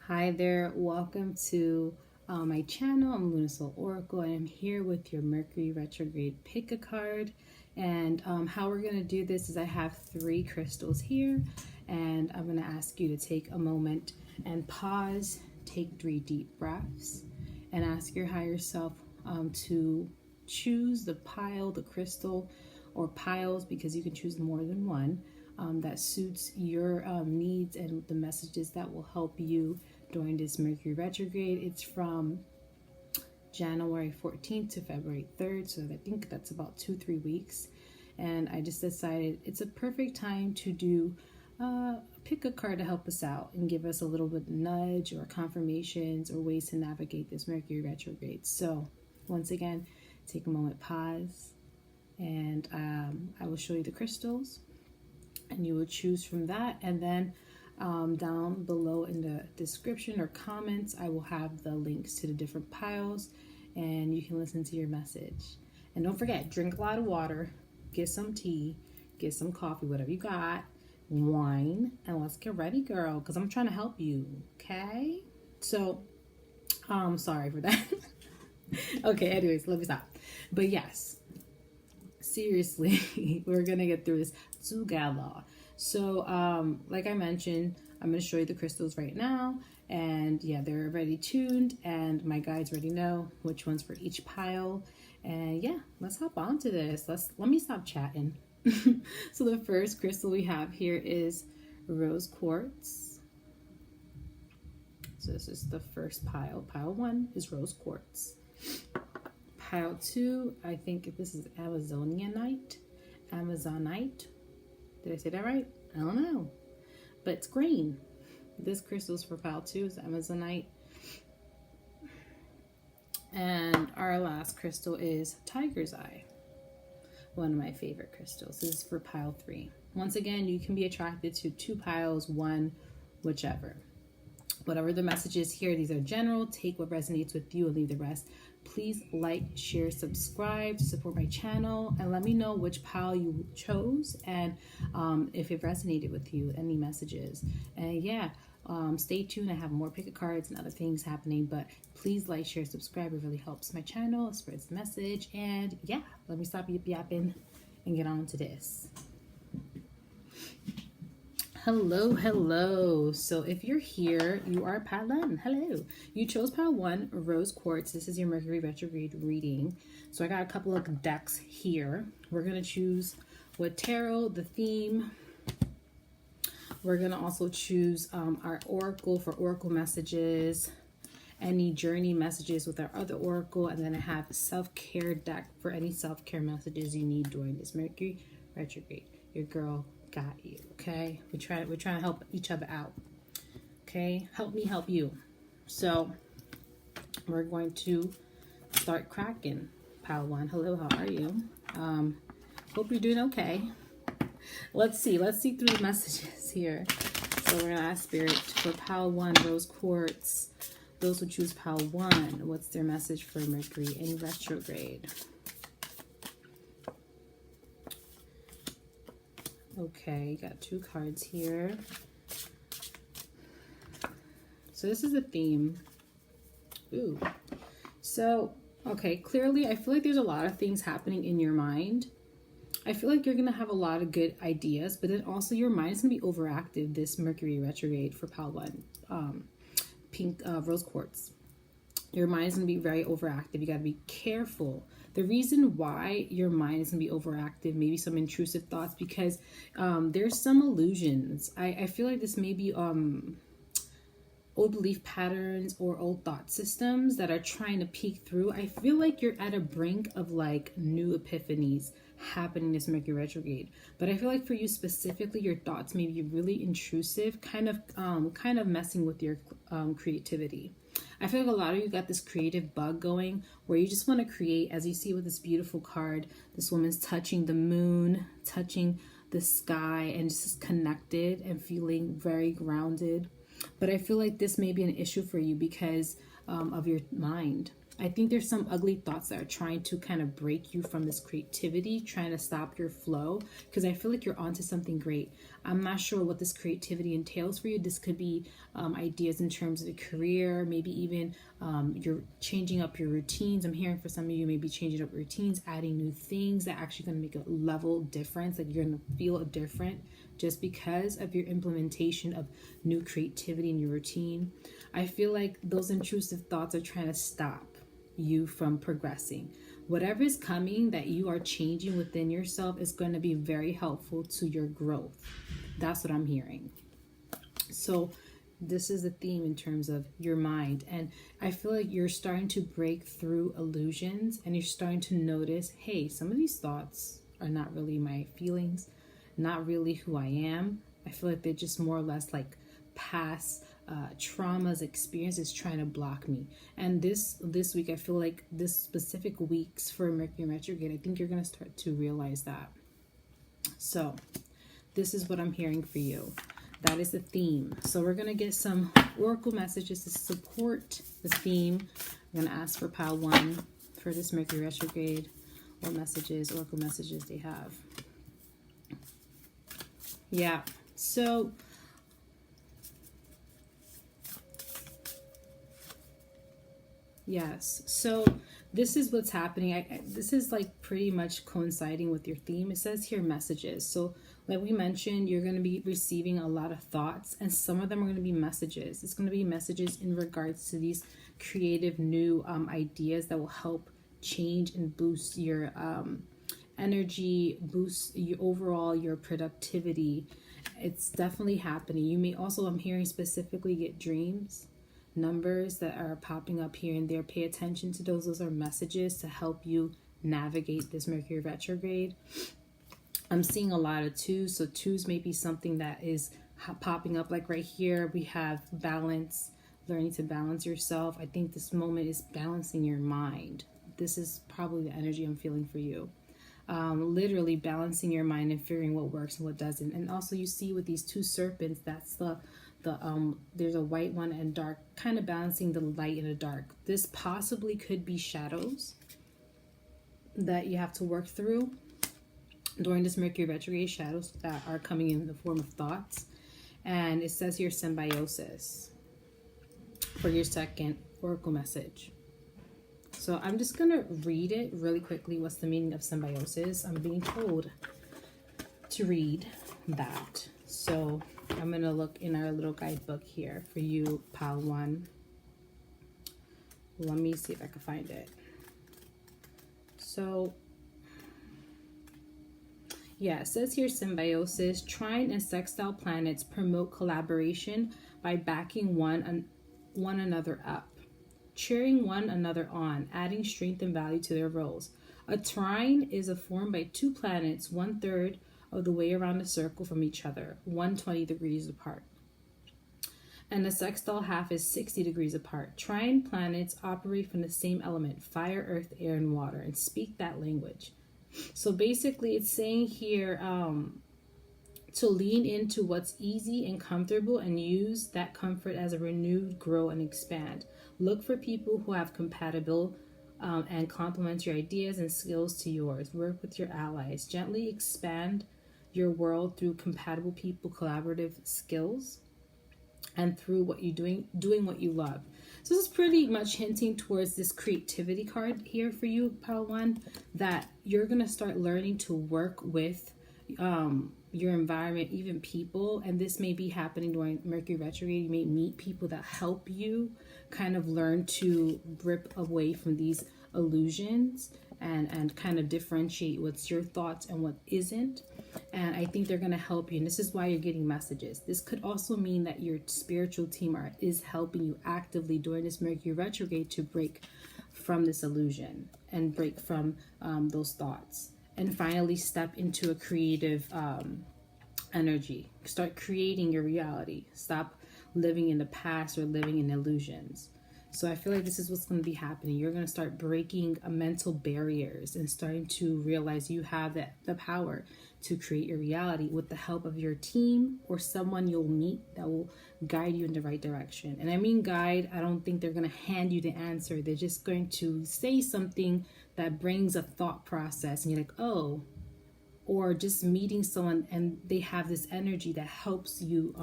Hi there, welcome to my channel. I'm Lunasoul Oracle and I'm here with your Mercury Retrograde pick a card. And how we're going to do this is I have 3 crystals here and I'm going to ask you to take a moment and pause, take 3 deep breaths and ask your higher self to choose the pile, the crystal or piles, because you can choose more than one, that suits your needs and the messages that will help you during this Mercury retrograde. It's from January 14th to February 3rd, so I think that's about 2-3 weeks. And I just decided it's a perfect time to do pick a card to help us out and give us a little bit of nudge or confirmations or ways to navigate this Mercury retrograde. So once again, take a moment, pause, and I will show you the crystals and you will choose from that. And then down below in the description or comments, I will have the links to the different piles and you can listen to your message. And don't forget, drink a lot of water, get some tea, get some coffee, whatever you got, wine, and let's get ready, girl, because I'm trying to help you, okay? So, sorry for that. Okay, anyways, let me stop. But yes, seriously, we're gonna get through this together. So like I mentioned, I'm going to show you the crystals right now, and yeah, they're already tuned and my guides already know which ones for each pile. And yeah, let's hop on to this. Let me stop chatting. So the first crystal we have here is rose quartz. So this is the first pile. Pile 1 is rose quartz. Pile 2, I think this is Amazonite. Did I say that right? I don't know. But it's green. This crystal's for pile 2 is Amazonite. And our last crystal is Tiger's Eye. One of my favorite crystals. This is for pile 3. Once again, you can be attracted to 2 piles, 1, whichever. Whatever the message is here, these are general. Take what resonates with you and leave the rest. Please like, share, subscribe to support my channel, and let me know which pile you chose and if it resonated with you, any messages. And yeah, stay tuned. I have more pick cards and other things happening, but please like, share, subscribe. It really helps my channel, it spreads the message. And yeah, let me stop yapping and get on to this. Hello. So if you're here, you are pile 1. Hello. You chose pile 1, rose quartz. This is your Mercury retrograde reading. So I got a couple of decks here. We're going to choose what tarot, the theme. We're going to also choose our oracle for oracle messages, any journey messages with our other oracle, and then I have a self-care deck for any self-care messages you need during this Mercury retrograde. Your girl got you, okay? We're trying to help each other out, okay? Help me help you. So we're going to start cracking. Pile 1, hello, how are you? Hope you're doing okay. Let's see through the messages here. So we're gonna ask Spirit for pile 1, rose quartz. Those who choose pile 1, what's their message for Mercury in retrograde? Okay, got 2 cards here. So this is the theme. Ooh. So, okay, clearly I feel like there's a lot of things happening in your mind. I feel like you're going to have a lot of good ideas, but then also your mind is going to be overactive this Mercury retrograde for pile 1. Rose quartz. Your mind is going to be very overactive. You got to be careful. The reason why your mind is going to be overactive, maybe some intrusive thoughts, because there's some illusions. I feel like this may be old belief patterns or old thought systems that are trying to peek through. I feel like you're at a brink of like new epiphanies happening this Mercury retrograde. But I feel like for you specifically, your thoughts may be really intrusive, kind of messing with your creativity. I feel like a lot of you got this creative bug going where you just want to create, as you see with this beautiful card. This woman's touching the moon, touching the sky, and just connected and feeling very grounded. But I feel like this may be an issue for you because of your mind. I think there's some ugly thoughts that are trying to kind of break you from this creativity, trying to stop your flow, because I feel like you're onto something great. I'm not sure what this creativity entails for you. This could be ideas in terms of a career, maybe even you're changing up your routines. I'm hearing for some of you, maybe changing up routines, adding new things that actually going to make a level difference. Like you're going to feel different just because of your implementation of new creativity in your routine. I feel like those intrusive thoughts are trying to stop you from progressing. Whatever is coming that you are changing within yourself is going to be very helpful to your growth. That's what I'm hearing. So this is the theme in terms of your mind. And I feel like you're starting to break through illusions and you're starting to notice, hey, some of these thoughts are not really my feelings, not really who I am. I feel like they're just more or less like past traumas, experiences trying to block me. And this week, I feel like this specific weeks for Mercury retrograde, I think you're going to start to realize that. So this is what I'm hearing for you. That is the theme. So we're going to get some oracle messages to support the theme. I'm going to ask for pile 1 for this Mercury retrograde. What messages, oracle messages they have. Yeah. So yes. So this is what's happening. This is like pretty much coinciding with your theme. It says here messages. So like we mentioned, you're going to be receiving a lot of thoughts and some of them are going to be messages. It's going to be messages in regards to these creative new ideas that will help change and boost your energy, boost your overall your productivity. It's definitely happening. You may also, I'm hearing specifically, get dreams, numbers that are popping up here and there. Pay attention to those. Those are messages to help you navigate this Mercury retrograde. I'm seeing a lot of 2s. So 2s may be something that is popping up. Like right here, we have balance, learning to balance yourself. I think this moment is balancing your mind. This is probably the energy I'm feeling for you. Literally balancing your mind and figuring what works and what doesn't. And also you see with these 2 serpents, that's there's a white one and dark, kind of balancing the light and the dark. This possibly could be shadows that you have to work through during this Mercury retrograde, shadows that are coming in the form of thoughts. And it says here symbiosis for your second oracle message. So I'm just going to read it really quickly. What's the meaning of symbiosis? I'm being told to read that. So I'm going to look in our little guidebook here for you, pile 1. Let me see if I can find it. So yeah, it says here symbiosis. Trine and sextile planets promote collaboration by backing one another up, cheering one another on, adding strength and value to their roles. A trine is formed by 2 planets 1/3 of the way around a circle from each other, 120 degrees apart. And the sextile half is 60 degrees apart. Trine planets operate from the same element, fire, earth, air, and water, and speak that language. So basically it's saying here to lean into what's easy and comfortable and use that comfort as a renewed grow and expand. Look for people who have compatible and complementary ideas and skills to yours. Work with your allies. Gently expand your world through compatible people, collaborative skills, and through what you're doing what you love. So this is pretty much hinting towards this creativity card here for you, pile 1, that you're going to start learning to work with your environment, even people. And this may be happening during Mercury retrograde. You may meet people that help you kind of learn to rip away from these illusions and kind of differentiate what's your thoughts and what isn't. And I think they're going to help you. And this is why you're getting messages. This could also mean that your spiritual team is helping you actively during this Mercury retrograde to break from this illusion and break from those thoughts. And finally step into a creative energy. Start creating your reality. Stop living in the past or living in illusions. So I feel like this is what's going to be happening. You're going to start breaking mental barriers and starting to realize you have the power to create your reality with the help of your team or someone you'll meet that will guide you in the right direction. And I mean guide, I don't think they're going to hand you the answer. They're just going to say something that brings a thought process and you're like, oh, or just meeting someone and they have this energy that helps you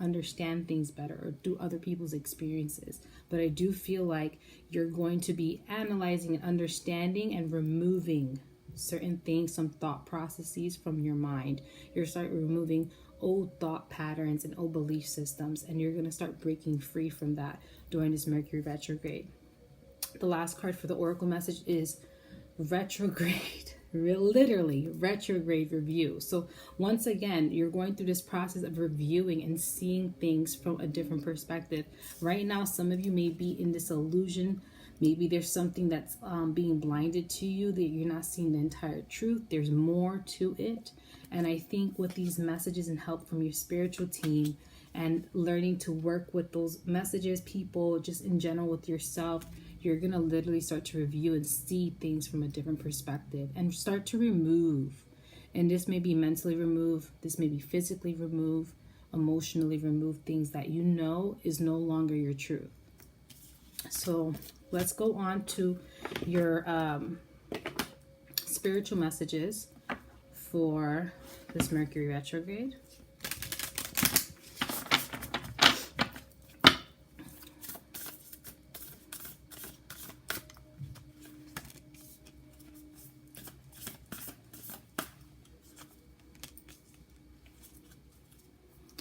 understand things better or through other people's experiences. But I do feel like you're going to be analyzing and understanding and removing certain things, some thought processes from your mind. You're start removing old thought patterns and old belief systems, and you're going to start breaking free from that during this Mercury retrograde. The last card for the oracle message is retrograde. Literally retrograde review. So once again, you're going through this process of reviewing and seeing things from a different perspective. Right now, some of you may be in this illusion. Maybe there's something that's being blinded to you, that you're not seeing the entire truth. There's more to it. And I think with these messages and help from your spiritual team and learning to work with those messages, people, just in general with yourself, you're going to literally start to review and see things from a different perspective and start to remove. And this may be mentally remove, this may be physically remove, emotionally remove things that you know is no longer your truth. So let's go on to your spiritual messages for this Mercury retrograde.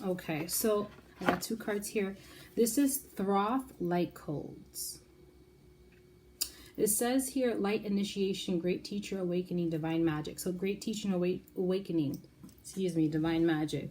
Okay, so I got two cards here. This is Throth Light Codes. It says here, light initiation, great teacher awakening, divine magic. So great teaching awakening, divine magic.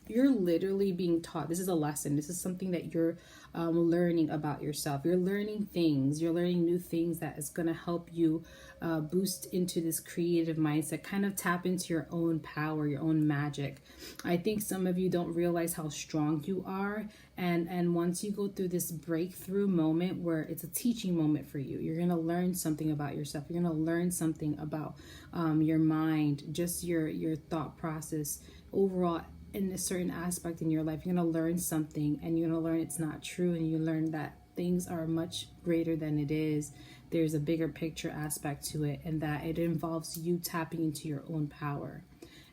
You're literally being taught. This is a lesson. This is something that you're learning about yourself. You're learning things. You're learning new things that is going to help you boost into this creative mindset, kind of tap into your own power, your own magic. I think some of you don't realize how strong you are. And once you go through this breakthrough moment where it's a teaching moment for you, you're going to learn something about yourself. You're going to learn something about your mind, just your thought process overall. In a certain aspect in your life, you're going to learn something, and you're going to learn it's not true, and you learn that things are much greater than it is. There's a bigger picture aspect to it, and that it involves you tapping into your own power.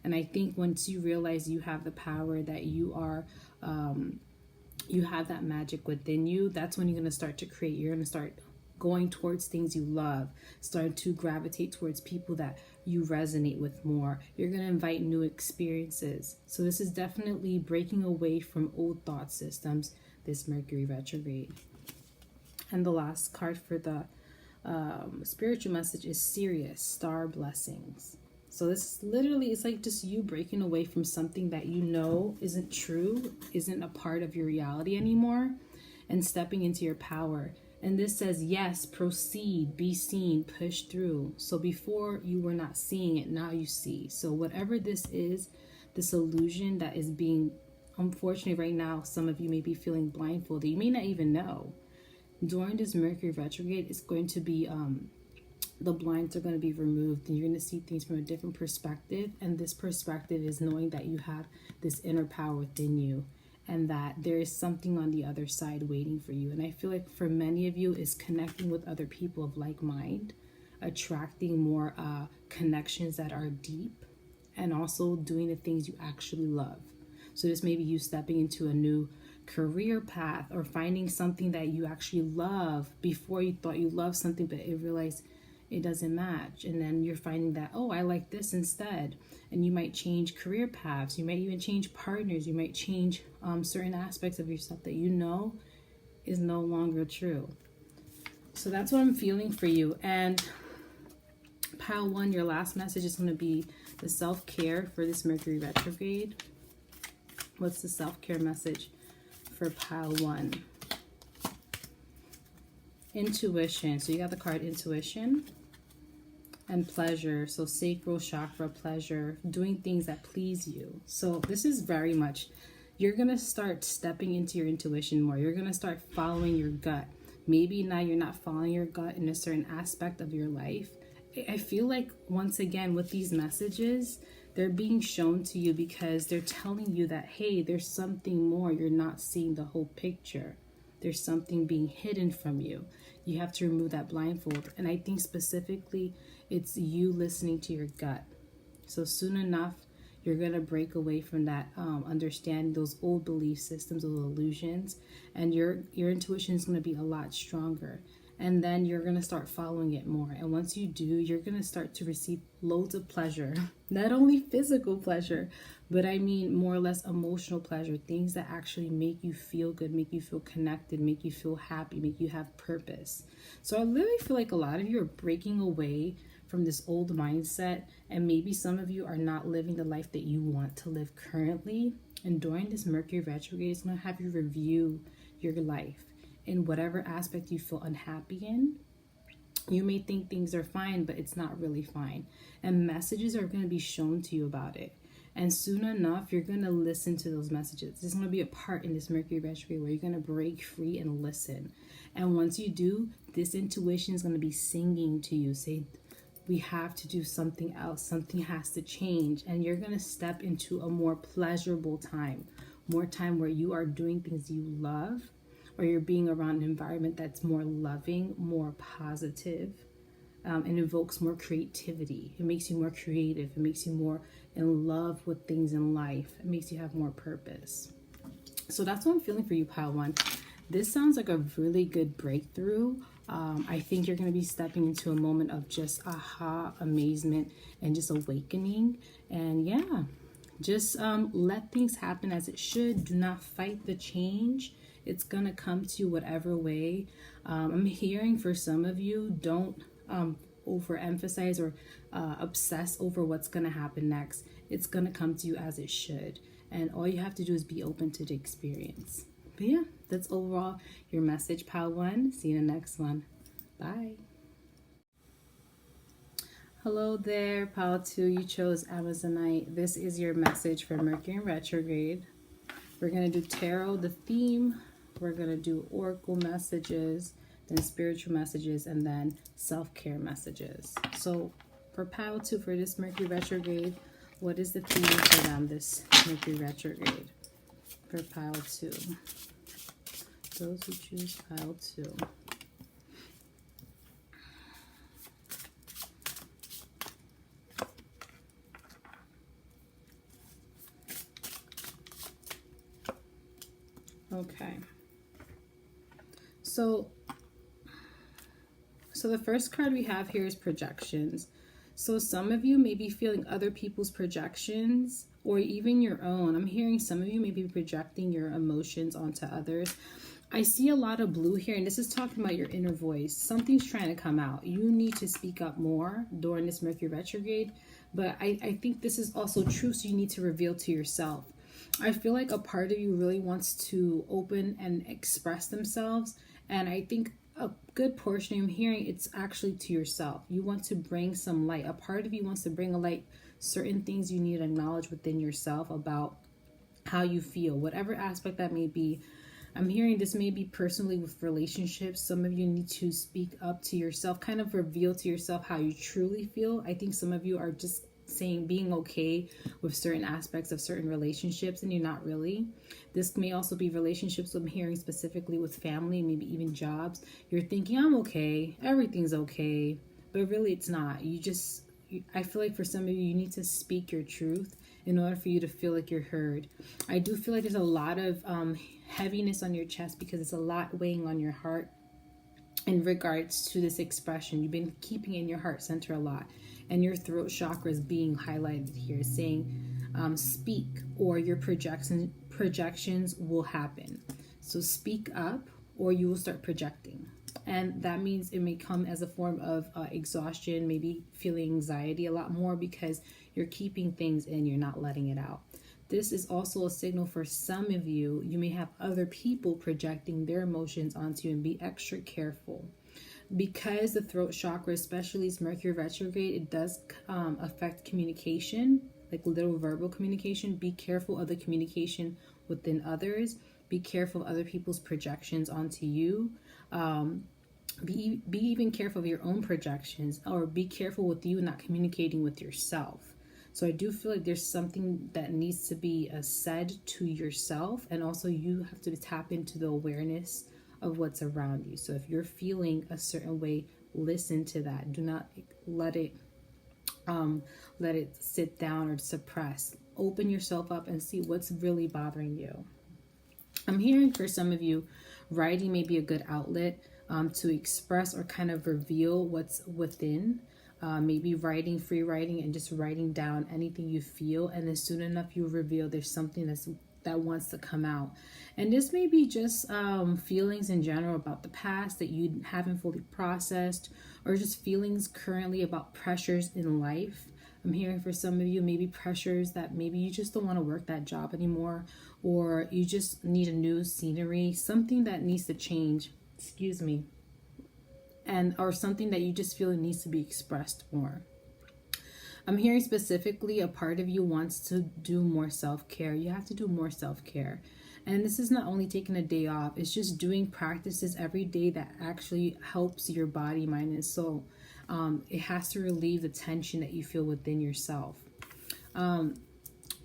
And I think once you realize you have the power, that you are you have that magic within you, that's when you're going to start to create. You're going to start going towards things you love, start to gravitate towards people that you resonate with more. You're going to invite new experiences. So this is definitely breaking away from old thought systems, this Mercury retrograde. And the last card for the spiritual message is Sirius, star blessings. So this literally is like just you breaking away from something that you know isn't true, isn't a part of your reality anymore, and stepping into your power. And this says, yes, proceed, be seen, push through. So before you were not seeing it, now you see. So whatever this is, this illusion that is being, unfortunately right now, some of you may be feeling blindfolded. You may not even know. During this Mercury retrograde, it's going to be, the blinds are going to be removed, and you're going to see things from a different perspective. And this perspective is knowing that you have this inner power within you, and that there is something on the other side waiting for you. And I feel like for many of you is connecting with other people of like mind, attracting more connections that are deep, and also doing the things you actually love. So this may be you stepping into a new career path, or finding something that you actually love. Before you thought you loved something, but you realized it doesn't match, and then you're finding that, oh, I like this instead. And you might change career paths, you might even change partners, you might change certain aspects of yourself that you know is no longer true. So that's what I'm feeling for you. And pile one, your last message is going to be the self-care for this Mercury retrograde. What's the self-care message for pile one? Intuition. So you got the card intuition and pleasure. So sacral chakra, pleasure, doing things that please you. So this is very much, you're going to start stepping into your intuition more. You're going to start following your gut, Maybe now you're not following your gut in a certain aspect of your life. I feel like, once again, with these messages, they're being shown to you because they're telling you that, hey, there's something more. You're not seeing the whole picture. There's something being hidden from you. You have to remove that blindfold. And I think specifically it's you listening to your gut. So soon enough, you're going to break away from that understanding, those old belief systems, those illusions, and your intuition is going to be a lot stronger. And then you're going to start following it more. And once you do, you're going to start to receive loads of pleasure, not only physical pleasure, but I mean more or less emotional pleasure, things that actually make you feel good, make you feel connected, make you feel happy, make you have purpose. So I literally feel like a lot of you are breaking away from this old mindset, and maybe some of you are not living the life that you want to live currently. And during this Mercury retrograde, it's going to have you review your life in whatever aspect you feel unhappy in. You may think things are fine, but it's not really fine. And messages are going to be shown to you about it. And soon enough, you're going to listen to those messages. There's going to be a part in this Mercury retrograde where you're going to break free and listen. And once you do, this intuition is going to be singing to you, say, we have to do something else. Something has to change. And you're going to step into a more pleasurable time. More time where you are doing things you love, or you're being around an environment that's more loving, more positive, and evokes more creativity. It makes you more creative. It makes you more in love with things in life. It makes you have more purpose. So that's what I'm feeling for you, Pile 1. This sounds like a really good breakthrough. I think you're going to be stepping into a moment of just aha, amazement, and just awakening. And yeah, just let things happen as it should. Do not fight the change. It's going to come to you whatever way. I'm hearing for some of you, don't overemphasize or obsess over what's going to happen next. It's going to come to you as it should. And all you have to do is be open to the experience. But yeah, that's overall your message, Pile 1. See you in the next one. Bye. Hello there, Pile 2. You chose Amazonite. This is your message for Mercury in retrograde. We're going to do tarot, the theme. We're going to do oracle messages, then spiritual messages, and then self-care messages. So for Pile 2, for this Mercury retrograde, what is the theme for them this Mercury retrograde? For Pile 2. Those who choose Pile 2. Okay. So the first card we have here is projections. So some of you may be feeling other people's projections or even your own. I'm hearing some of you may be projecting your emotions onto others. I see a lot of blue here, and this is talking about your inner voice. Something's trying to come out. You need to speak up more during this Mercury retrograde, but I think this is also true, so you need to reveal to yourself. I feel like a part of you really wants to open and express themselves, and I think a good portion I'm hearing, it's actually to yourself. You want to bring some light. A part of you wants to bring a light, certain things you need to acknowledge within yourself about how you feel, whatever aspect that may be. I'm hearing this may be personally with relationships. Some of you need to speak up to yourself, kind of reveal to yourself how you truly feel. I think some of you are just saying being okay with certain aspects of certain relationships, and you're not really. This may also be relationships. I'm hearing specifically with family, maybe even jobs. You're thinking, I'm okay, everything's okay, but really it's not. I feel like for some of you, you need to speak your truth in order for you to feel like you're heard. I do feel like there's a lot of heaviness on your chest because it's a lot weighing on your heart in regards to this expression. You've been keeping in your heart center a lot, and your throat chakra is being highlighted here, saying speak, or your projections will happen. So speak up or you will start projecting. And that means it may come as a form of exhaustion, maybe feeling anxiety a lot more because you're keeping things in, you're not letting it out. This is also a signal for some of you. You may have other people projecting their emotions onto you, and be extra careful. Because the throat chakra, especially is Mercury retrograde, it does affect communication, like little verbal communication. Be careful of the communication within others, Be careful of other people's projections onto you. Be even careful of your own projections, or be careful with you not communicating with yourself. So I do feel like there's something that needs to be said to yourself, and also you have to tap into the awareness of what's around you. So if you're feeling a certain way, listen to that. Do not let it sit down or suppress. Open yourself up and see what's really bothering you. I'm hearing for some of you, writing may be a good outlet to express or kind of reveal what's within. Maybe writing, free writing, and just writing down anything you feel, and then soon enough you reveal there's something that wants to come out. And this may be just feelings in general about the past that you haven't fully processed, or just feelings currently about pressures in life. I'm hearing for some of you, maybe pressures that maybe you just don't want to work that job anymore, or you just need a new scenery, something that needs to change, or something that you just feel needs to be expressed more. I'm hearing specifically a part of you wants to do more self-care. You have to do more self-care. And this is not only taking a day off, it's just doing practices every day that actually helps your body, mind, and soul. It has to relieve the tension that you feel within yourself.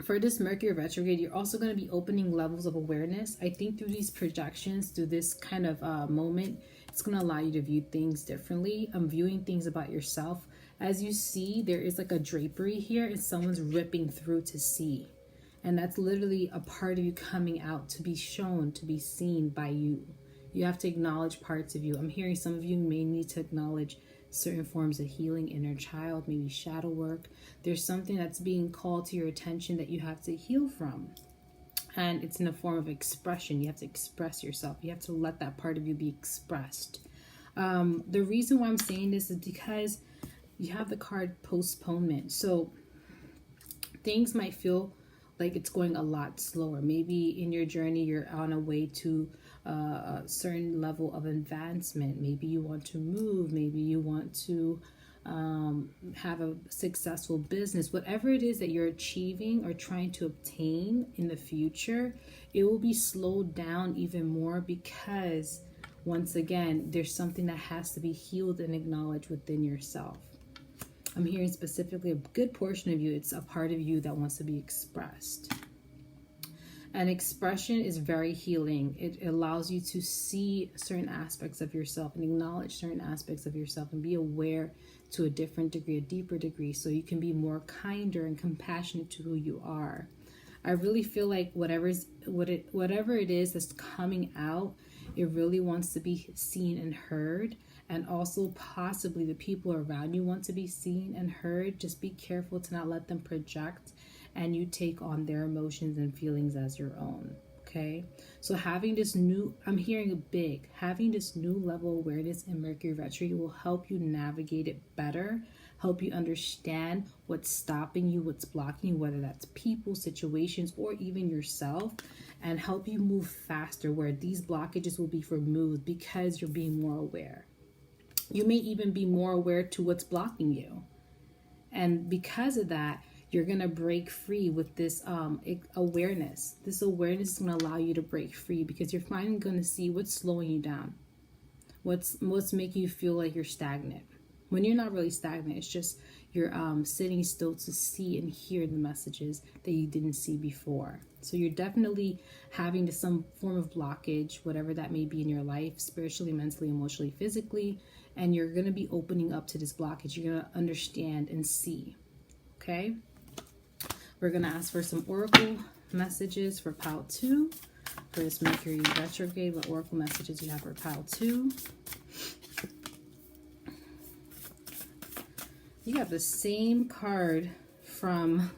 For this Mercury retrograde, you're also going to be opening levels of awareness. I think through these projections, through this kind of moment, it's going to allow you to view things differently. Viewing things about yourself. As you see, there is like a drapery here, and someone's ripping through to see. And that's literally a part of you coming out to be shown, to be seen by you. You have to acknowledge parts of you. I'm hearing some of you may need to acknowledge certain forms of healing, inner child, maybe shadow work. There's something that's being called to your attention that you have to heal from. And it's in the form of expression. You have to express yourself. You have to let that part of you be expressed. The reason why I'm saying this is because you have the card postponement. So things might feel like it's going a lot slower. Maybe in your journey, you're on a way to a certain level of advancement. Maybe you want to move. Maybe you want to have a successful business. Whatever it is that you're achieving or trying to obtain in the future, it will be slowed down even more because, once again, there's something that has to be healed and acknowledged within yourself. I'm hearing specifically a good portion of you, it's a part of you that wants to be expressed. And expression is very healing. It allows you to see certain aspects of yourself and acknowledge certain aspects of yourself and be aware to a different degree, a deeper degree, so you can be more kinder and compassionate to who you are. I really feel like whatever it is that's coming out, it really wants to be seen and heard. And also possibly the people around you want to be seen and heard. Just be careful to not let them project and you take on their emotions and feelings as your own. Okay, so having this new, I'm hearing having this new level of awareness in Mercury retrograde will help you navigate it better, help you understand what's stopping you, what's blocking you, whether that's people, situations, or even yourself, and help you move faster where these blockages will be removed because you're being more aware. You may even be more aware to what's blocking you. And because of that, you're going to break free with this awareness. This awareness is going to allow you to break free because you're finally going to see what's slowing you down. What's making you feel like you're stagnant. When you're not really stagnant, it's just you're sitting still to see and hear the messages that you didn't see before. So you're definitely having some form of blockage, whatever that may be in your life, spiritually, mentally, emotionally, physically, and you're going to be opening up to this blockage. You're going to understand and see. Okay? We're going to ask for some oracle messages for pile 2. For this Mercury retrograde, what oracle messages you have for pile 2? You have the same card from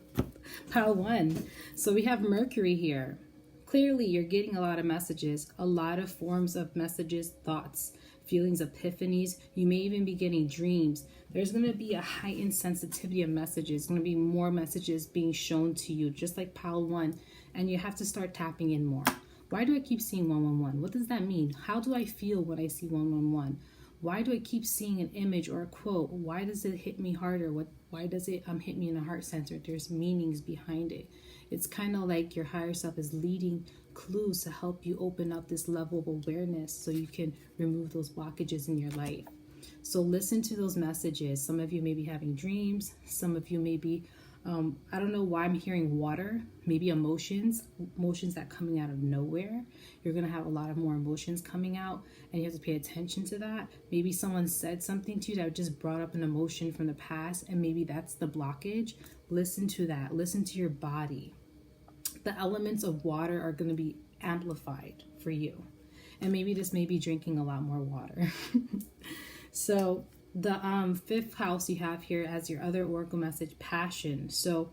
pile 1. So we have Mercury here. Clearly, you're getting a lot of messages, a lot of forms of messages, thoughts, feelings, epiphanies. You may even be getting dreams. There's going to be a heightened sensitivity of messages. There's going to be more messages being shown to you, just like pile 1. And you have to start tapping in more. Why do I keep seeing 111? What does that mean? How do I feel when I see 111? Why do I keep seeing an image or a quote? Why does it hit me harder? Why does it hit me in the heart center? There's meanings behind it. It's kind of like your higher self is leading clues to help you open up this level of awareness so you can remove those blockages in your life. So listen to those messages. Some of you may be having dreams. Some of you may be, I don't know why I'm hearing water, maybe emotions that coming out of nowhere. You're going to have a lot of more emotions coming out, and you have to pay attention to that. Maybe someone said something to you that just brought up an emotion from the past, and maybe that's the blockage. Listen to that. Listen to your body. The elements of water are going to be amplified for you. And maybe this may be drinking a lot more water. So the fifth house you have here as your other oracle message, passion. So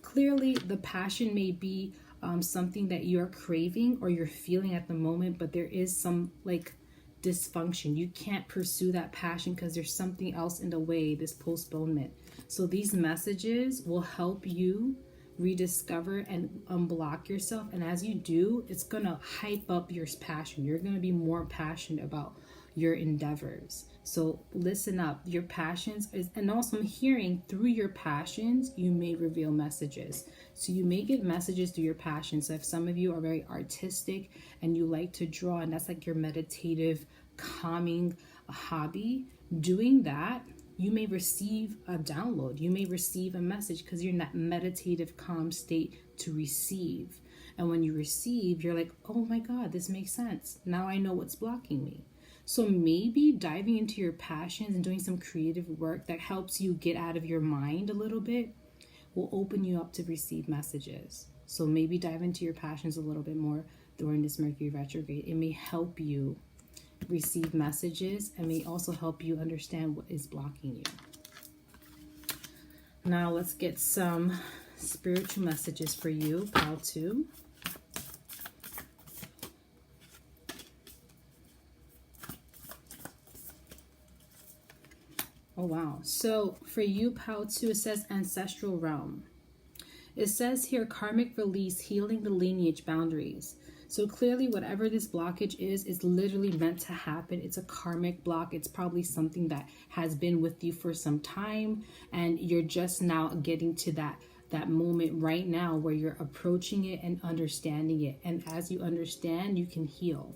clearly the passion may be something that you're craving or you're feeling at the moment, but there is some like dysfunction. You can't pursue that passion because there's something else in the way, this postponement. So these messages will help you rediscover and unblock yourself. And as you do, it's going to hype up your passion. You're going to be more passionate about your endeavors. So listen up, your passions and also I'm hearing through your passions, you may reveal messages. So you may get messages through your passions. So if some of you are very artistic and you like to draw, and that's like your meditative, calming hobby, doing that, you may receive a download. You may receive a message because you're in that meditative, calm state to receive. And when you receive, you're like, oh my God, this makes sense. Now I know what's blocking me. So maybe diving into your passions and doing some creative work that helps you get out of your mind a little bit will open you up to receive messages. So maybe dive into your passions a little bit more during this Mercury retrograde. It may help you receive messages and may also help you understand what is blocking you. Now let's get some spiritual messages for you, pile 2. Oh, wow. So for you, pile 2, it says ancestral realm. It says here, karmic release, healing the lineage boundaries. So clearly, whatever this blockage is literally meant to happen. It's a karmic block. It's probably something that has been with you for some time, and you're just now getting to that moment right now where you're approaching it and understanding it. And as you understand, you can heal.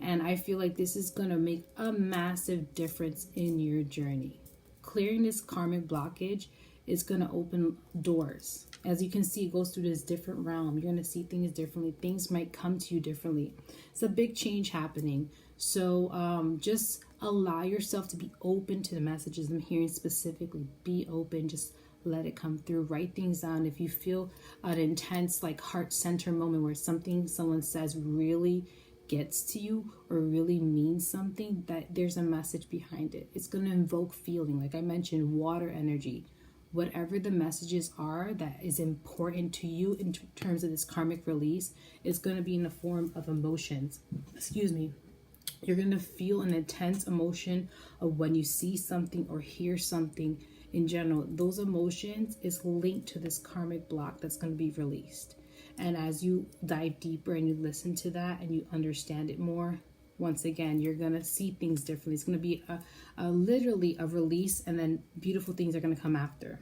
And I feel like this is going to make a massive difference in your journey. Clearing this karmic blockage is going to open doors. As you can see, it goes through this different realm. You're going to see things differently. Things might come to you differently. It's a big change happening. So just allow yourself to be open to the messages I'm hearing specifically. Be open. Just let it come through. Write things down. If you feel an intense like heart center moment where someone says really gets to you or really means something, that there's a message behind it. It's going to invoke feeling. Like I mentioned, water energy. Whatever the messages are that is important to you in terms of this karmic release, is going to be in the form of emotions. Excuse me. You're going to feel an intense emotion of when you see something or hear something in general. Those emotions is linked to this karmic block that's going to be released. And as you dive deeper and you listen to that and you understand it more, once again, you're going to see things differently. It's going to be literally a release, and then beautiful things are going to come after.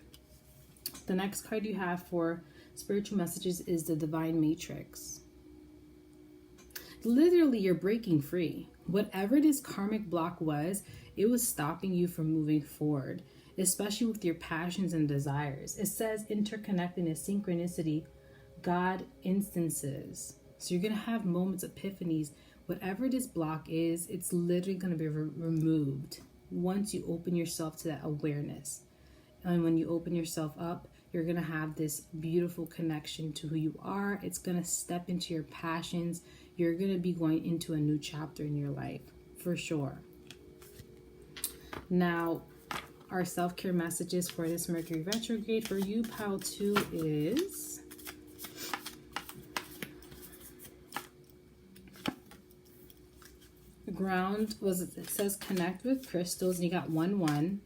The next card you have for spiritual messages is the Divine Matrix. Literally, you're breaking free. Whatever this karmic block was, it was stopping you from moving forward, especially with your passions and desires. It says interconnectedness, synchronicity, God instances. So you're going to have moments, epiphanies. Whatever this block is, it's literally going to be removed once you open yourself to that awareness. And when you open yourself up, you're going to have this beautiful connection to who you are. It's going to step into your passions. You're going to be going into a new chapter in your life, for sure. Now, our self-care messages for this Mercury retrograde for you, pile 2, is ground. It says connect with crystals, and you got 1-1.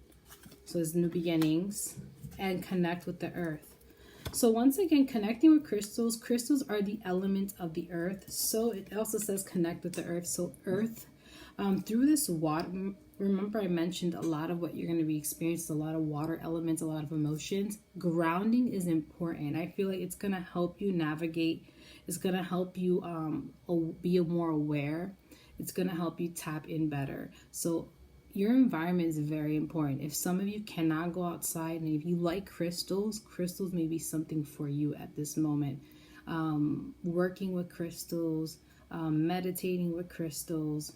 So there's new beginnings, and connect with the earth. So once again, connecting with crystals. Crystals are the elements of the earth. So it also says connect with the earth. So earth, through this water, remember I mentioned a lot of what you're going to be experiencing, a lot of water elements, a lot of emotions. Grounding is important. I feel like it's going to help you navigate It's going to help you be more aware. It's going to help you tap in better. So your environment is very important. If some of you cannot go outside, and if you like crystals, crystals may be something for you at this moment. Working with crystals, meditating with crystals,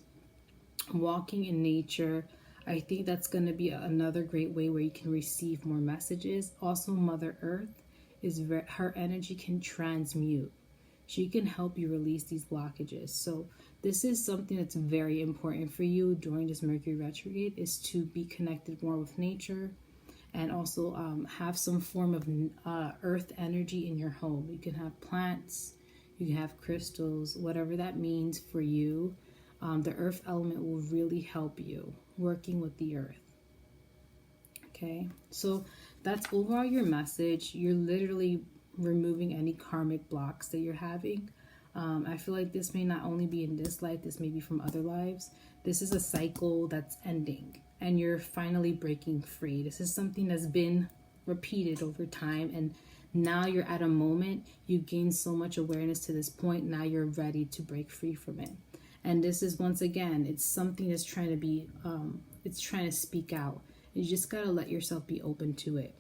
walking in nature. I think that's going to be another great way where you can receive more messages. Also, Mother Earth her energy can transmute. She can help you release these blockages. So this is something that's very important for you during this Mercury retrograde, is to be connected more with nature, and also have some form of earth energy in your home. You can have plants, you can have crystals, whatever that means for you. The earth element will really help you working with the earth. Okay, so that's overall your message. You're literally removing any karmic blocks that you're having. I feel like this may not only be in this life, this may be from other lives. This is a cycle that's ending, and you're finally breaking free. This is something that's been repeated over time, and now you're at a moment, you gain so much awareness to this point, now you're ready to break free from it. And this is, once again, it's something that's trying to be, it's trying to speak out. You just got to let yourself be open to it.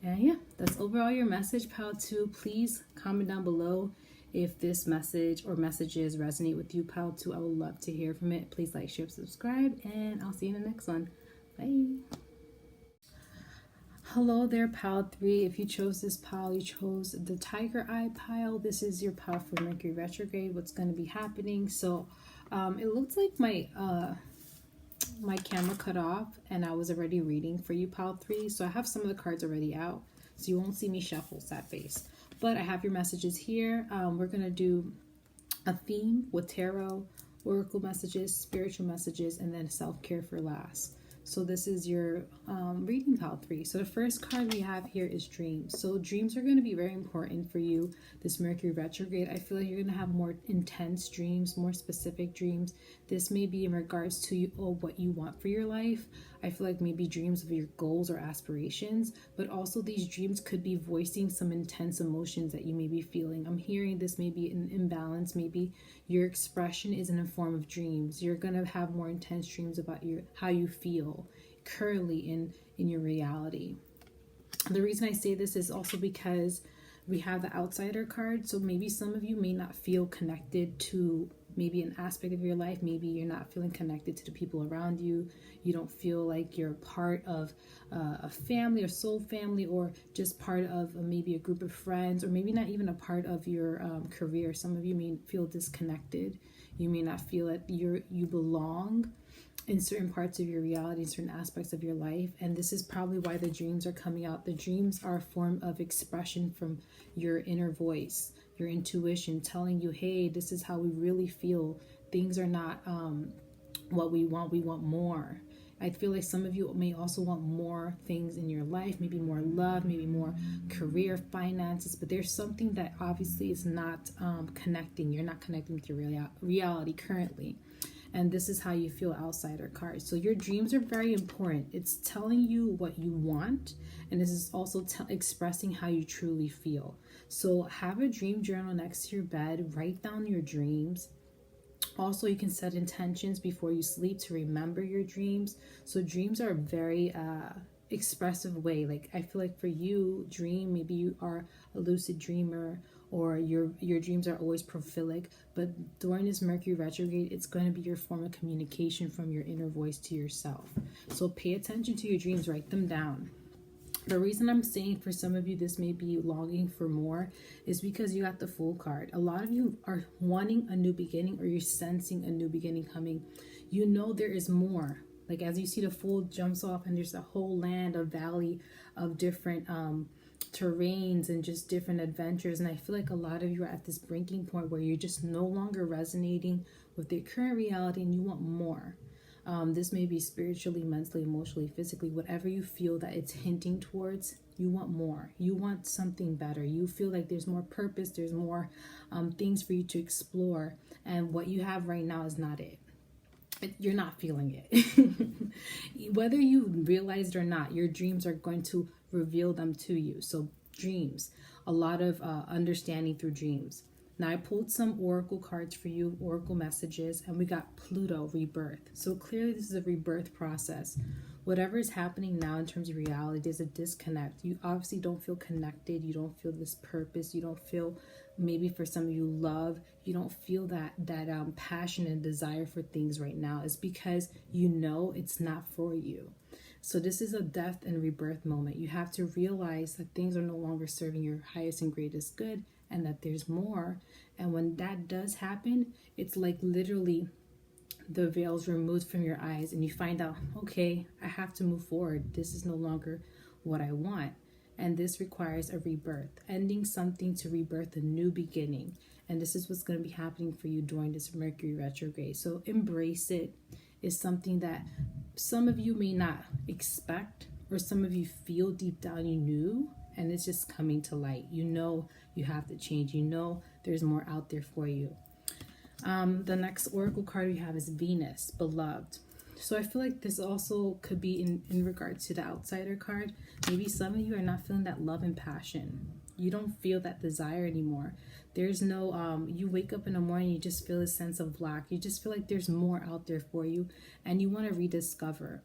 And yeah, that's overall your message, Pile 2. Please comment down below if this message or messages resonate with you, Pile 2. I would love to hear from it. Please like, share, subscribe, and I'll see you in the next one. Bye. Hello there, Pile 3. If you chose this pile, you chose the Tiger Eye pile. This is your pile for Mercury retrograde. What's going to be happening? So it looks like my camera cut off and I was already reading for you, Pile 3. So I have some of the cards already out, so you won't see me shuffle sad face. But I have your messages here. We're going to do a theme with tarot, oracle messages, spiritual messages, and then self-care for last. So this is your reading, Pile 3. So the first card we have here is dreams. So dreams are going to be very important for you this Mercury retrograde. I feel like you're going to have more intense dreams, more specific dreams. This may be in regards to what you want for your life. I feel like maybe dreams of your goals or aspirations, but also these dreams could be voicing some intense emotions that you may be feeling. I'm hearing this may be an imbalance. Maybe your expression isn't in the form of dreams. You're going to have more intense dreams about how you feel currently in your reality. The reason I say this is also because we have the outsider card. So maybe some of you may not feel connected to maybe an aspect of your life. Maybe you're not feeling connected to the people around you. You don't feel like you're part of a family or soul family, or just part of maybe a group of friends, or maybe not even a part of your career. Some of you may feel disconnected. You may not feel that you belong in certain parts of your reality, certain aspects of your life. And this is probably why the dreams are coming out. The dreams are a form of expression from your inner voice, your intuition telling you, hey, this is how we really feel. Things are not what we want more. I feel like some of you may also want more things in your life, maybe more love, maybe more career, finances, but there's something that obviously is not connecting. You're not connecting with your reality currently. And this is how you feel, outsider card. So your dreams are very important. It's telling you what you want, and this is also expressing how you truly feel. So have a dream journal next to your bed. Write down your dreams. Also, you can set intentions before you sleep to remember your dreams. So dreams are a very expressive way. Like, I feel like for you, maybe you are a lucid dreamer, or your dreams are always prolific, but during this Mercury retrograde, it's going to be your form of communication from your inner voice to yourself. So pay attention to your dreams, write them down. The reason I'm saying for some of you this may be longing for more is because you got the Fool card. A lot of you are wanting a new beginning, or you're sensing a new beginning coming. You know there is more. Like, as you see, the Fool jumps off and there's a whole land, a valley of different terrains and just different adventures. And I feel like a lot of you are at this breaking point where you're just no longer resonating with the current reality and you want more. This may be spiritually, mentally, emotionally, physically, whatever you feel that it's hinting towards. You want more. You want something better. You feel like there's more purpose, there's more things for you to explore, and what you have right now is not it. You're not feeling it. Whether you realize it or not, your dreams are going to reveal them to you. So dreams, a lot of understanding through dreams. Now I pulled some oracle cards for you, oracle messages, and we got Pluto, rebirth. So clearly this is a rebirth process. Whatever is happening now in terms of reality, there's a disconnect. You obviously don't feel connected. You don't feel this purpose. You don't feel, maybe for some of you, love. You don't feel that passion and desire for things right now. It's because you know it's not for you. So this is a death and rebirth moment. You have to realize that things are no longer serving your highest and greatest good, and that there's more. And when that does happen, it's like literally the veil's removed from your eyes and you find out, okay, I have to move forward. This is no longer what I want. And this requires a rebirth, ending something to rebirth a new beginning. And this is what's going to be happening for you during this Mercury retrograde. So embrace it. It's something that some of you may not expect, or some of you feel deep down you knew, and it's just coming to light. You know you have to change. You know there's more out there for you. The next oracle card we have is Venus, beloved. So I feel like this also could be in regards to the outsider card. Maybe some of you are not feeling that love and passion. You don't feel that desire anymore. There's no, you wake up in the morning, you just feel a sense of lack. You just feel like there's more out there for you and you want to rediscover.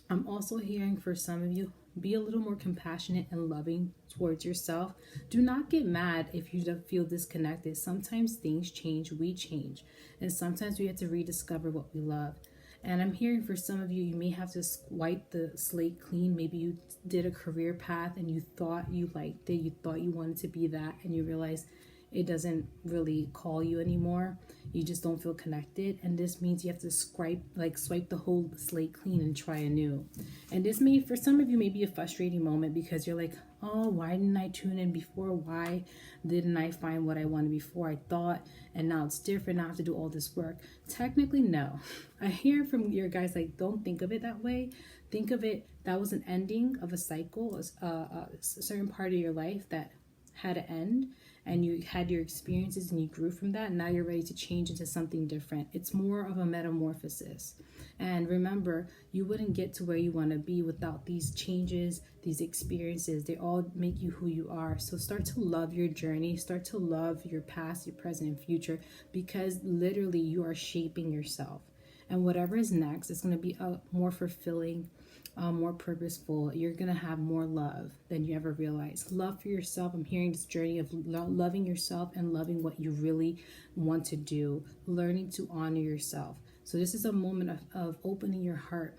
I'm also hearing for some of you, be a little more compassionate and loving towards yourself. Do not get mad if you don't feel disconnected. Sometimes things change, we change. And sometimes we have to rediscover what we love. And I'm hearing for some of you, you may have to wipe the slate clean. Maybe you did a career path and you thought you liked it. You thought you wanted to be that, and you realize it doesn't really call you anymore. You just don't feel connected. And this means you have to swipe the whole slate clean and try anew. And this may, for some of you, may be a frustrating moment because you're like, oh, why didn't I tune in before? Why didn't I find what I wanted before? I thought, and now it's different. Now I have to do all this work. Technically, no. I hear from your guys, like, don't think of it that way. Think of it, that was an ending of a cycle, a certain part of your life that had an end, and you had your experiences and you grew from that. And now you're ready to change into something different. It's more of a metamorphosis. And remember, you wouldn't get to where you want to be without these changes, these experiences. They all make you who you are. So start to love your journey. Start to love your past, your present, and future, because literally you are shaping yourself. And whatever is next is going to be more fulfilling, more purposeful. You're going to have more love than you ever realized. Love for yourself. I'm hearing this journey of loving yourself and loving what you really want to do, learning to honor yourself. So this is a moment of opening your heart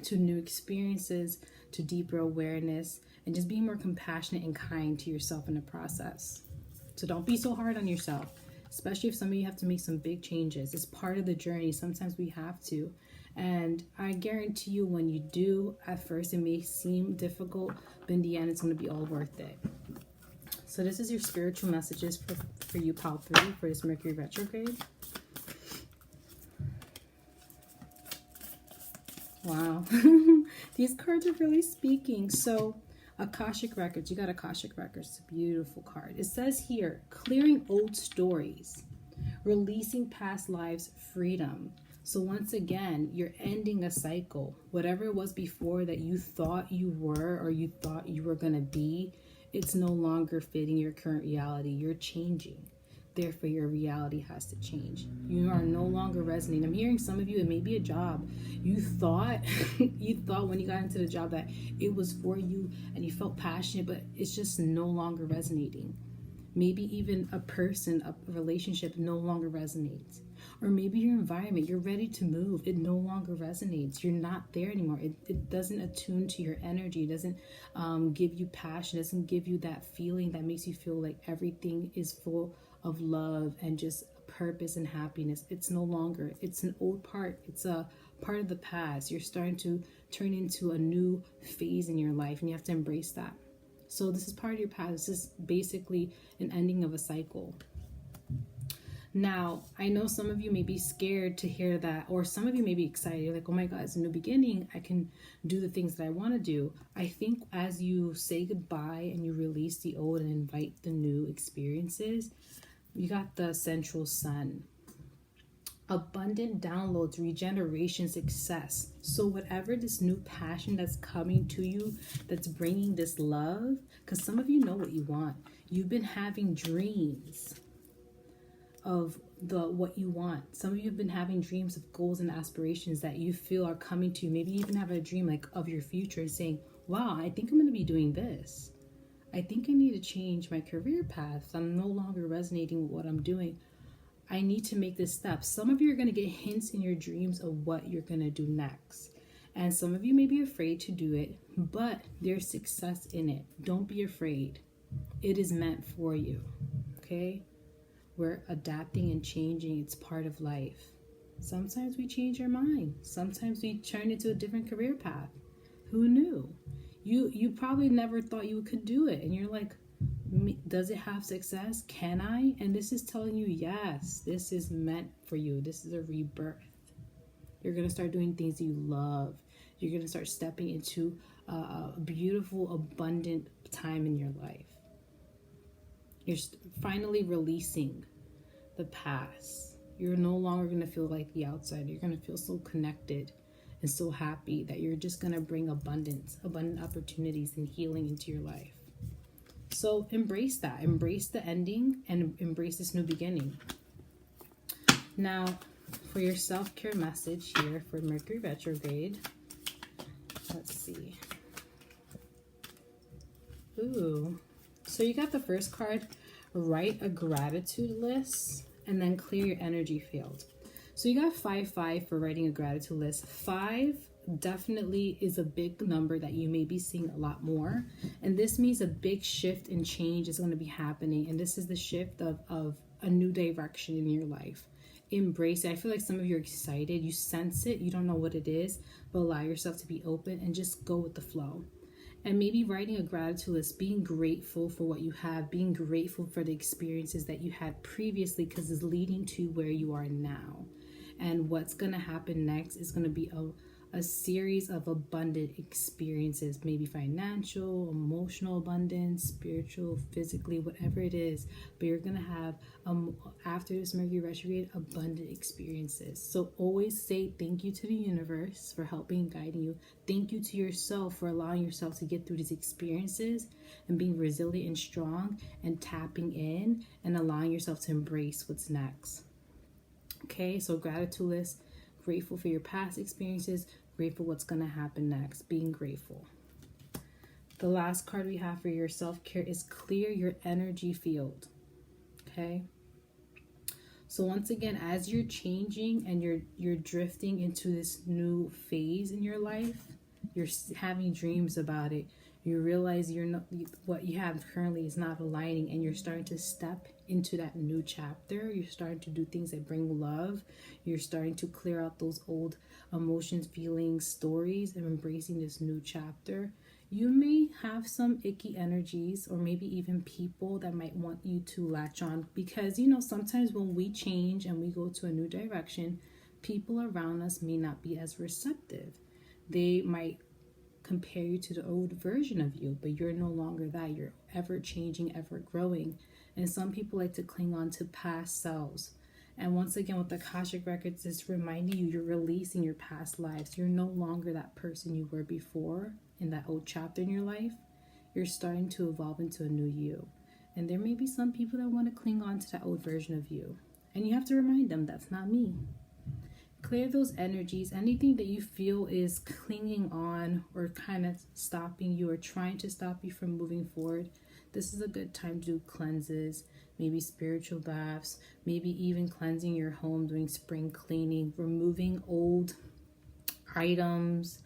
to new experiences, to deeper awareness, and just being more compassionate and kind to yourself in the process. So don't be so hard on yourself, especially if some of you have to make some big changes. It's part of the journey. Sometimes we have to. And I guarantee you, when you do, at first it may seem difficult, but in the end it's going to be all worth it. So this is your spiritual messages for you, Pile 3, for this Mercury retrograde. Wow. These cards are really speaking. So Akashic Records, you got Akashic Records. It's a beautiful card. It says here, clearing old stories, releasing past lives, freedom. So once again, you're ending a cycle. Whatever it was before that you thought you were, or you thought you were going to be, it's no longer fitting your current reality. You're changing. Therefore, your reality has to change. You are no longer resonating. I'm hearing some of you, it may be a job. You thought when you got into the job that it was for you and you felt passionate, but it's just no longer resonating. Maybe even a person, a relationship no longer resonates. Or maybe your environment, you're ready to move. It no longer resonates. You're not there anymore. It doesn't attune to your energy. It doesn't give you passion. It doesn't give you that feeling that makes you feel like everything is full of love and just purpose and happiness. It's no longer. It's an old part. It's a part of the past. You're starting to turn into a new phase in your life, and you have to embrace that. So this is part of your past. This is basically an ending of a cycle. Now, I know some of you may be scared to hear that, or some of you may be excited. You're like, oh my God, it's a new beginning. I can do the things that I want to do. I think as you say goodbye and you release the old and invite the new experiences, you got the central sun. Abundant downloads, regeneration, success. So whatever this new passion that's coming to you, that's bringing this love, because some of you know what you want. You've been having dreams of what you want. Some of you have been having dreams of goals and aspirations that you feel are coming to you. Maybe you even have a dream like of your future saying, wow, I think I'm going to be doing this. I think I need to change my career path. I'm no longer resonating with what I'm doing. I need to make this step. Some of you are going to get hints in your dreams of what you're going to do next. And some of you may be afraid to do it, but there's success in it. Don't be afraid. It is meant for you. Okay? We're adapting and changing. It's part of life. Sometimes we change our mind. Sometimes we turn into a different career path. Who knew? You probably never thought you could do it. And you're like, does it have success? Can I? And this is telling you, yes, this is meant for you. This is a rebirth. You're going to start doing things you love. You're going to start stepping into a beautiful, abundant time in your life. You're finally releasing the past. You're no longer going to feel like the outsider. You're going to feel so connected and so happy that you're just going to bring abundant opportunities and healing into your life. So embrace that. Embrace the ending and embrace this new beginning. Now, for your self-care message here for Mercury retrograde, let's see. Ooh. So you got the first card, write a gratitude list and then clear your energy field. So you got 5-5 for writing a gratitude list. 5 definitely is a big number that you may be seeing a lot more. And this means a big shift and change is going to be happening. And this is the shift of a new direction in your life. Embrace it. I feel like some of you are excited. You sense it. You don't know what it is, but allow yourself to be open and just go with the flow. And maybe writing a gratitude list, being grateful for what you have, being grateful for the experiences that you had previously because it's leading to where you are now. And what's going to happen next is going to be a series of abundant experiences, maybe financial, emotional abundance, spiritual, physically, whatever it is. But you're going to have, after this Mercury retrograde, abundant experiences. So always say thank you to the universe for helping and guiding you. Thank you to yourself for allowing yourself to get through these experiences and being resilient and strong and tapping in and allowing yourself to embrace what's next. Okay, so gratitude list, grateful for your past experiences, grateful what's going to happen next, being grateful. The last card we have for your self-care is clear your energy field. Okay, so once again, as you're changing and you're drifting into this new phase in your life, you're having dreams about it, you realize you're not, what you have currently is not aligning, and you're starting to step into that new chapter. You're starting to do things that bring love. You're starting to clear out those old emotions, feelings, stories, and embracing this new chapter. You may have some icky energies or maybe even people that might want you to latch on, because sometimes when we change and we go to a new direction, people around us may not be as receptive. They might compare you to the old version of you, but you're no longer that. You're ever changing, ever growing. And some people like to cling on to past selves. And once again, with the Akashic Records, it's reminding you you're releasing your past lives. You're no longer that person you were before in that old chapter in your life. You're starting to evolve into a new you. And there may be some people that want to cling on to that old version of you. And you have to remind them, that's not me. Clear those energies. Anything that you feel is clinging on or kind of stopping you or trying to stop you from moving forward, this is a good time to do cleanses, maybe spiritual baths, maybe even cleansing your home, doing spring cleaning, removing old items,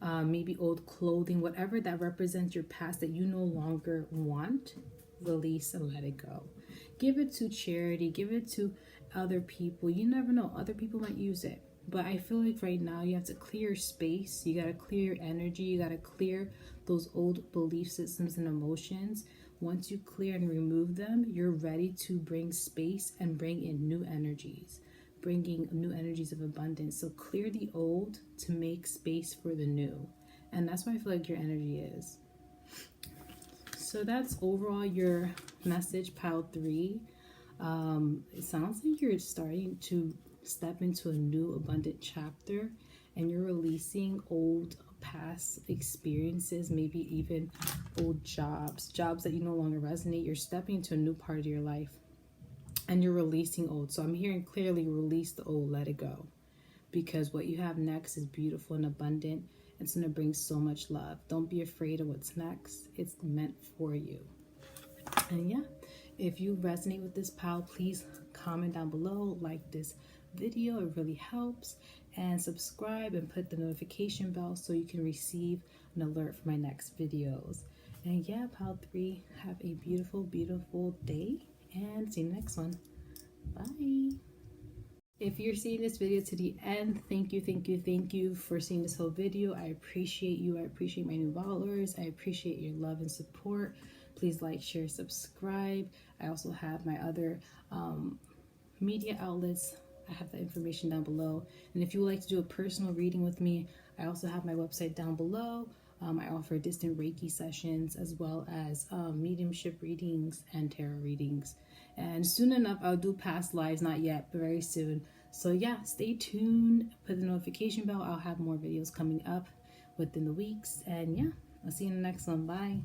maybe old clothing, whatever that represents your past that you no longer want. Release and let it go. Give it to charity, give it to other people. You never know, other people might use it. But I feel like right now you have to clear your space. You got to clear your energy. You got to clear those old belief systems and emotions. Once you clear and remove them, you're ready to bring space and bring in new energies, bringing new energies of abundance. So clear the old to make space for the new. And that's what I feel like your energy is. So that's overall your message, pile 3. It sounds like you're starting to step into a new abundant chapter, and you're releasing old past experiences, maybe even old jobs that you no longer resonate. You're stepping into a new part of your life. and you're releasing old. So I'm hearing clearly, release the old, let it go, because what you have next is beautiful and abundant. It's going to bring so much love. Don't be afraid of what's next. It's meant for you. And yeah, if you resonate with this pile, please comment down below, like this video, it really helps, and subscribe and put the notification bell so you can receive an alert for my next videos. And yeah, pile 3, have a beautiful, beautiful day, and see you in the next one. Bye. If you're seeing this video to the end, thank you for seeing this whole video. I appreciate you. I appreciate my new followers. I appreciate your love and support. Please like, share, subscribe. I also have my other media outlets. I have the information down below. And if you would like to do a personal reading with me, I also have my website down below. I offer distant Reiki sessions, as well as mediumship readings and tarot readings. And soon enough, I'll do past lives, not yet, but very soon. So yeah, stay tuned, put the notification bell. I'll have more videos coming up within the weeks. And yeah, I'll see you in the next one. Bye.